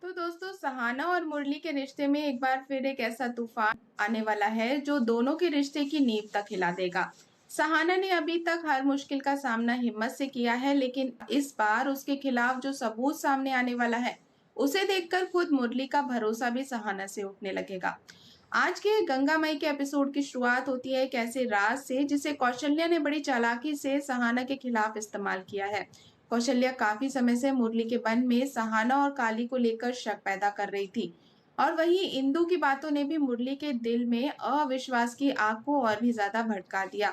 तो दोस्तों, सहाना और मुरली के रिश्ते में एक बार फिर एक ऐसा तूफान आने वाला है जो दोनों के रिश्ते की नींव तक हिला देगा। सहाना ने अभी तक हर मुश्किल का सामना हिम्मत से किया है, लेकिन इस बार उसके खिलाफ जो सबूत सामने आने वाला है उसे देखकर खुद मुरली का भरोसा भी सहाना से उठने लगेगा। आज के गंगा मई के एपिसोड की शुरुआत होती है एक ऐसे राज से जिसे कौशल्या ने बड़ी चालाकी से सहाना के खिलाफ इस्तेमाल किया है। कौशल्या काफी समय से मुरली के मन में सहाना और काली को लेकर शक पैदा कर रही थी, और वहीं इंदु की बातों ने भी मुरली के दिल में अविश्वास की आग को और भी ज्यादा भड़का दिया।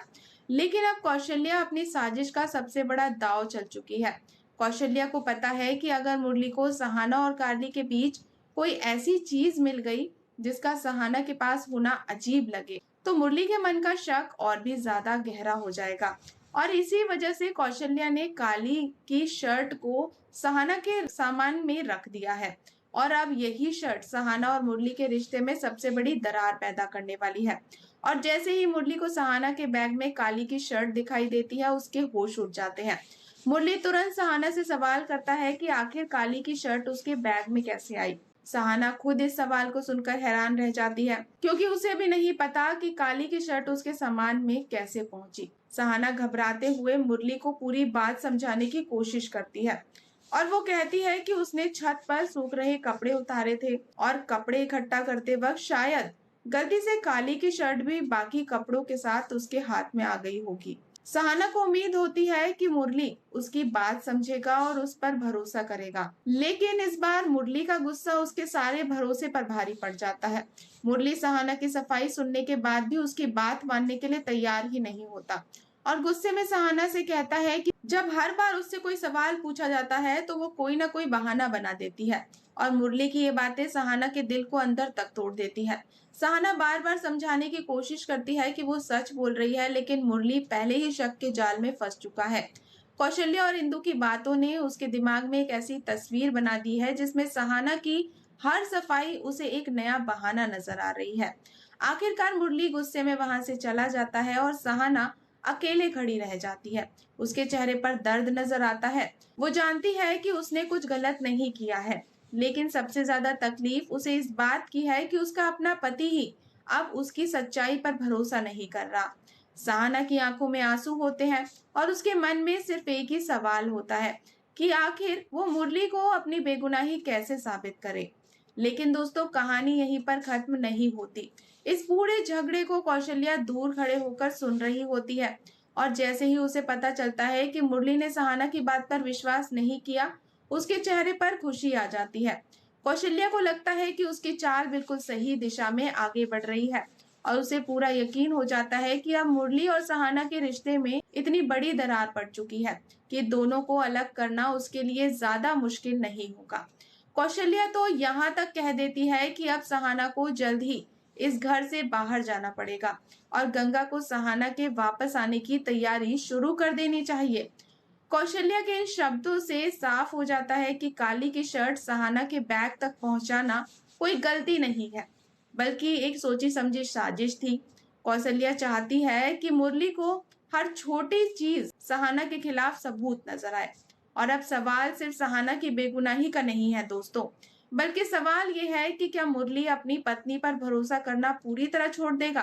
लेकिन अब कौशल्या अपनी साजिश का सबसे बड़ा दांव चल चुकी है। कौशल्या को पता है कि अगर मुरली को सहाना और काली के बीच कोई ऐसी चीज मिल गई जिसका सहाना के पास होना अजीब लगे, तो मुरली के मन का शक और भी ज्यादा गहरा हो जाएगा। और इसी वजह से कौशल्या ने काली की शर्ट को सहाना के सामान में रख दिया है, और अब यही शर्ट सहाना और मुरली के रिश्ते में सबसे बड़ी दरार पैदा करने वाली है। और जैसे ही मुरली को सहाना के बैग में काली की शर्ट दिखाई देती है, उसके होश उड़ जाते हैं। मुरली तुरंत सहाना से सवाल करता है कि आखिर काली की शर्ट उसके बैग में कैसे आई। सहाना खुद इस सवाल को सुनकर हैरान रह जाती है, क्योंकि उसे भी नहीं पता कि काली की शर्ट उसके सामान में कैसे पहुंची। सहाना घबराते हुए मुरली को पूरी बात समझाने की कोशिश करती है, और वो कहती है कि उसने छत पर सूख रहे कपड़े उतारे थे और कपड़े इकट्ठा करते वक्त शायद गलती से काली की शर्ट भी बाकी कपड़ों के साथ उसके हाथ में आ गई होगी। सहाना को उम्मीद होती है कि मुरली उसकी बात समझेगा और उस पर भरोसा करेगा, लेकिन इस बार मुरली का गुस्सा उसके सारे भरोसे पर भारी पड़ जाता है। मुरली सहाना की सफाई सुनने के बाद भी उसकी बात मानने के लिए तैयार ही नहीं होता, और गुस्से में सहाना से कहता है कि जब हर बार उससे कोई सवाल पूछा जाता है तो वो कोई ना कोई बहाना बना देती है। और मुरली की ये बातें सहाना के दिल को अंदर तक तोड़ देती है। सहाना बार बार समझाने की कोशिश करती है कि वो सच बोल रही है, लेकिन मुरली पहले ही शक के जाल में फंस चुका है। कौशल्या और इंदु की बातों ने उसके दिमाग में एक ऐसी तस्वीर बना दी है जिसमें सहाना की हर सफाई उसे एक नया बहाना नजर आ रही है। आखिरकार मुरली गुस्से में वहां से चला जाता है और सहाना अकेले खड़ी रह जाती है। उसके चेहरे पर दर्द नजर आता है। वो जानती है कि उसने कुछ गलत नहीं किया है, लेकिन सबसे ज्यादा तकलीफ उसे इस बात की है कि उसका अपना पति ही अब उसकी सच्चाई पर भरोसा नहीं कर रहा। सहाना की आंखों में आंसू होते हैं और उसके मन में सिर्फ एक ही सवाल होता है कि आखिर वो मुरली को अपनी बेगुनाही कैसे साबित करे। लेकिन दोस्तों, कहानी यहीं पर खत्म नहीं होती। इस पूरे झगड़े को कौशल्या दूर खड़े होकर सुन रही होती है, और जैसे ही उसे पता चलता है कि मुरली ने सहाना की बात पर विश्वास नहीं किया, उसके चेहरे पर खुशी आ जाती है। कौशल्या को लगता है कि उसकी चाल बिल्कुल सही दिशा में आगे बढ़ रही है, और उसे पूरा यकीन हो जाता है कि अब मुरली और सहाना के रिश्ते में इतनी बड़ी दरार पड़ चुकी है कि दोनों को अलग करना उसके लिए ज्यादा मुश्किल नहीं होगा। कौशल्या तो यहाँ तक कह देती है कि अब सहाना को जल्द ही इस घर से बाहर जाना पड़ेगा और गंगा को सहाना के वापस आने की तैयारी शुरू कर देनी चाहिए। कौशल्या के इन शब्दों से साफ हो जाता है कि काली की शर्ट सहाना के बैग तक पहुंचाना कोई गलती नहीं है, बल्कि एक सोची समझी साजिश थी। कौशल्या चाहती है कि मुरली को हर छोटी चीज सहाना के खिलाफ सबूत नजर आए। और अब सवाल सिर्फ सहाना की बेगुनाही का नहीं है दोस्तों, बल्कि सवाल ये है कि क्या मुरली अपनी पत्नी पर भरोसा करना पूरी तरह छोड़ देगा?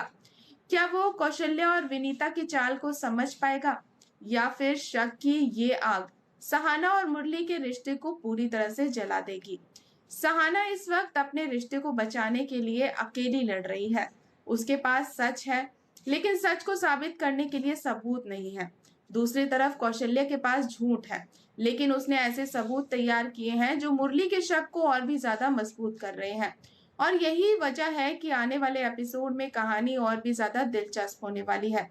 क्या वो कौशल्या और विनीता की चाल को समझ पाएगा, या फिर शक की ये आग सहाना और मुरली के रिश्ते को पूरी तरह से जला देगी? सहाना इस वक्त अपने रिश्ते को बचाने के लिए अकेली लड़ रही है। उसके पास सच है, लेकिन सच को साबित करने के लिए सबूत नहीं है। दूसरी तरफ कौशल्या के पास झूठ है, लेकिन उसने ऐसे सबूत तैयार किए हैं जो मुरली के शक को और भी ज्यादा मजबूत कर रहे हैं। और यही वजह है कि आने वाले एपिसोड में कहानी और भी ज्यादा दिलचस्प होने वाली है,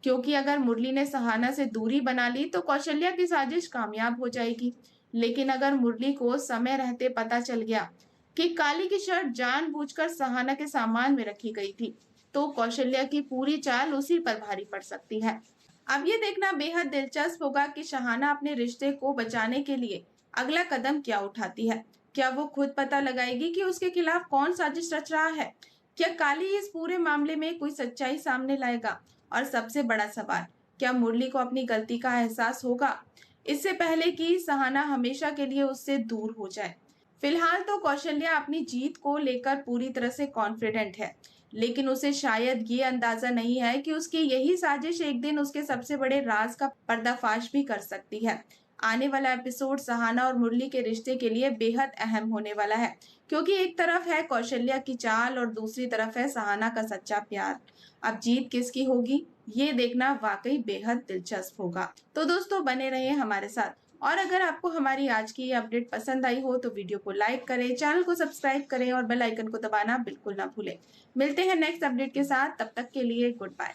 क्योंकि अगर मुरली ने सहाना से दूरी बना ली तो कौशल्या की साजिश कामयाब हो जाएगी। लेकिन अगर मुरली को समय रहते पता चल गया कि काली की शर्ट जानबूझकर सहाना के सामान में रखी गई थी, तो कौशल्या की पूरी चाल उसी पर भारी पड़ सकती है। अब ये देखना बेहद दिलचस्प होगा कि सहाना अपने रिश्ते को बचाने के लिए अगला कदम क्या उठाती है। क्या वो खुद पता लगाएगी कि उसके खिलाफ कौन साजिश रच रहा है? क्या काली इस पूरे मामले में कोई सच्चाई सामने लाएगा? और सबसे बड़ा सवाल, क्या मुरली को अपनी गलती का एहसास होगा इससे पहले कि सहाना हमेशा के लिए उससे दूर हो जाए? फिलहाल तो कौशल्या अपनी जीत को लेकर पूरी तरह से कॉन्फिडेंट है, लेकिन उसे शायद ये अंदाजा नहीं है कि उसकी यही साजिश एक दिन उसके सबसे बड़े राज का पर्दाफाश भी कर सकती है। आने वाला एपिसोड सहाना और मुरली के रिश्ते के लिए बेहद अहम होने वाला है, क्योंकि एक तरफ है कौशल्या की चाल और दूसरी तरफ है सहाना का सच्चा प्यार। अब जीत किसकी होगी, ये देखना वाकई बेहद दिलचस्प होगा। तो दोस्तों बने रहिए हमारे साथ, और अगर आपको हमारी आज की ये अपडेट पसंद आई हो तो वीडियो को लाइक करें, चैनल को सब्सक्राइब करें और बेल आइकन को दबाना बिल्कुल ना भूलें। मिलते हैं नेक्स्ट अपडेट के साथ, तब तक के लिए गुड बाय।